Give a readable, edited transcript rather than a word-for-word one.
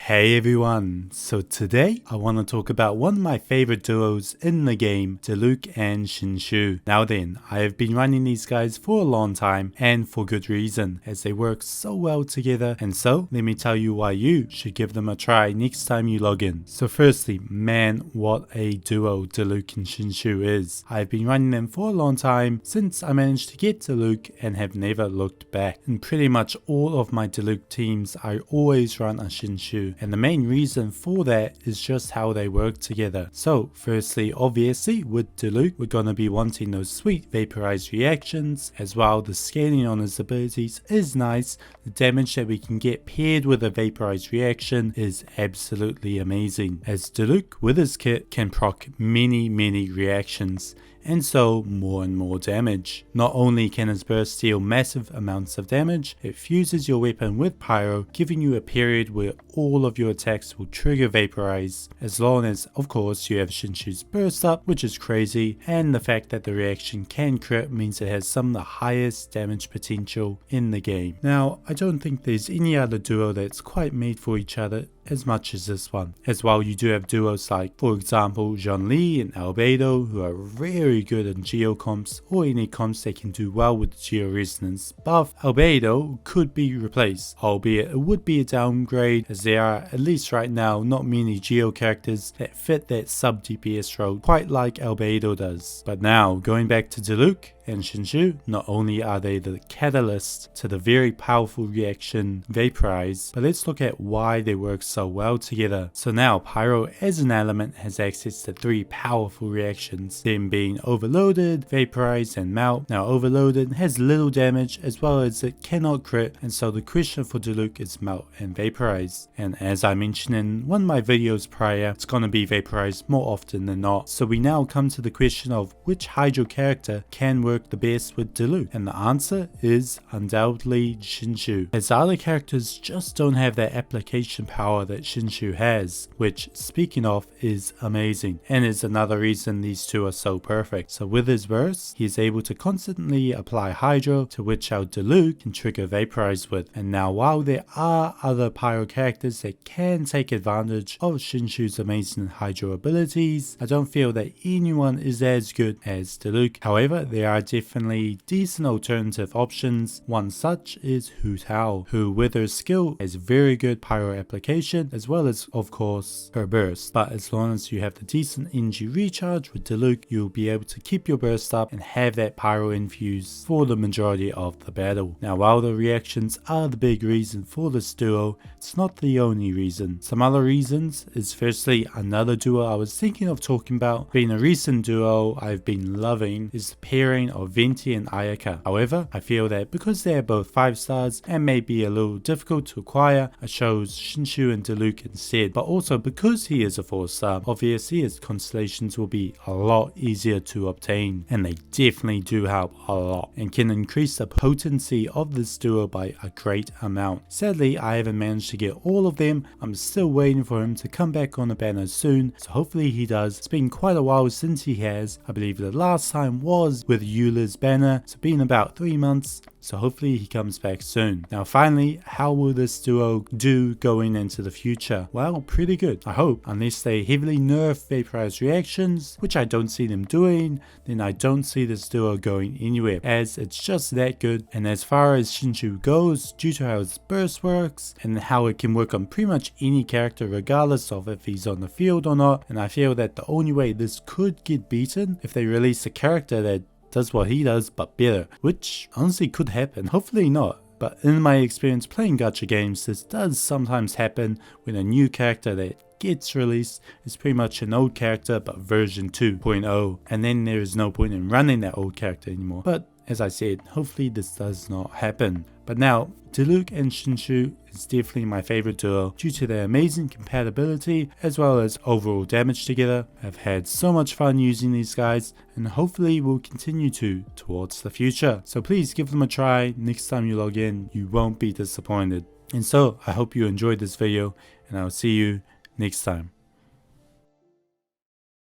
Hey everyone, so today I want to talk about one of my favorite duos in the game, Diluc and Xingqiu. Now then, I have been running these guys for a long time and for good reason, as they work so well together, and so let me tell you why you should give them a try next time you log in. So firstly, man, what a duo Diluc and Xingqiu is. I've been running them for a long time since I managed to get Diluc and have never looked back. In pretty much all of my Diluc teams, I always run a Xingqiu. And the main reason for that is just how they work together. So firstly, obviously with Diluc, we're gonna be wanting those sweet vaporized reactions, as well the scaling on his abilities is nice. The damage that we can get paired with a vaporized reaction is absolutely amazing, as Diluc with his kit can proc many reactions, and so more and more damage. Not only can his burst deal massive amounts of damage, it fuses your weapon with pyro, giving you a period where all of your attacks will trigger vaporize, as long as of course you have Xingqiu's burst up, which is crazy, and the fact that the reaction can crit means it has some of the highest damage potential in the game. Now, I don't think there's any other duo that's quite made for each other as much as this one. As well, you do have duos like, for example, Zhongli and Albedo, who are very good in geo comps or any comps that can do well with the geo resonance buff. Albedo could be replaced, albeit it would be a downgrade, as there are, at least right now, not many geo characters that fit that sub DPS role quite like Albedo does. But now, going back to Diluc and Xingqiu, not only are they the catalyst to the very powerful reaction Vaporize, but let's look at why they work so well together. So now Pyro as an element has access to three powerful reactions, them being Overloaded, Vaporize and Melt. Now Overloaded has little damage as well as it cannot crit, and so the question for Diluc is Melt and Vaporize. And as I mentioned in one of my videos prior, it's gonna be Vaporize more often than not. So we now come to the question of which Hydro character can work the best with Diluc, and the answer is undoubtedly Xingqiu, as other characters just don't have that application power that Xingqiu has, which, speaking of, is amazing, and is another reason these two are so perfect. So with his burst, he is able to constantly apply Hydro, to which our Diluc can trigger Vaporize with. And now while there are other Pyro characters that can take advantage of Xingqiu's amazing Hydro abilities, I don't feel that anyone is as good as Diluc. However, there are definitely decent alternative options. One such is Hu Tao, who with her skill has very good pyro application, as well as of course her burst. But as long as you have the decent energy recharge with Diluc, you'll be able to keep your burst up and have that pyro infuse for the majority of the battle. Now while the reactions are the big reason for this duo, it's not the only reason. Some other reasons is firstly, another duo I was thinking of talking about, being a recent duo I've been loving, is the pairing of Venti and Ayaka. However, I feel that because they are both 5 stars and may be a little difficult to acquire, I chose Xingqiu and Diluc instead. But also because he is a 4 star, obviously his constellations will be a lot easier to obtain, and they definitely do help a lot and can increase the potency of this duo by a great amount. Sadly, I haven't managed to get all of them. I'm still waiting for him to come back on the banner soon, so hopefully he does. It's been quite a while since he has. I believe the last time was with Eula's banner, it's been about 3 months, so hopefully he comes back soon. Now finally, how will this duo do going into the future? Well, pretty good, I hope. Unless they heavily nerf vaporized reactions, which I don't see them doing, then I don't see this duo going anywhere, as it's just that good. And as far as Xingqiu goes, due to how its burst works and how it can work on pretty much any character regardless of if he's on the field or not, and I feel that the only way this could get beaten if they release a character that does what he does but better, which honestly could happen, hopefully not. But in my experience playing gacha games, this does sometimes happen when a new character that gets released is pretty much an old character but version 2.0, and then there is no point in running that old character anymore. But as I said, hopefully this does not happen. But now, Diluc and Xingqiu is definitely my favorite duo due to their amazing compatibility as well as overall damage together. I've had so much fun using these guys and hopefully will continue to towards the future. So please give them a try. Next time you log in, you won't be disappointed. And so I hope you enjoyed this video, and I'll see you next time.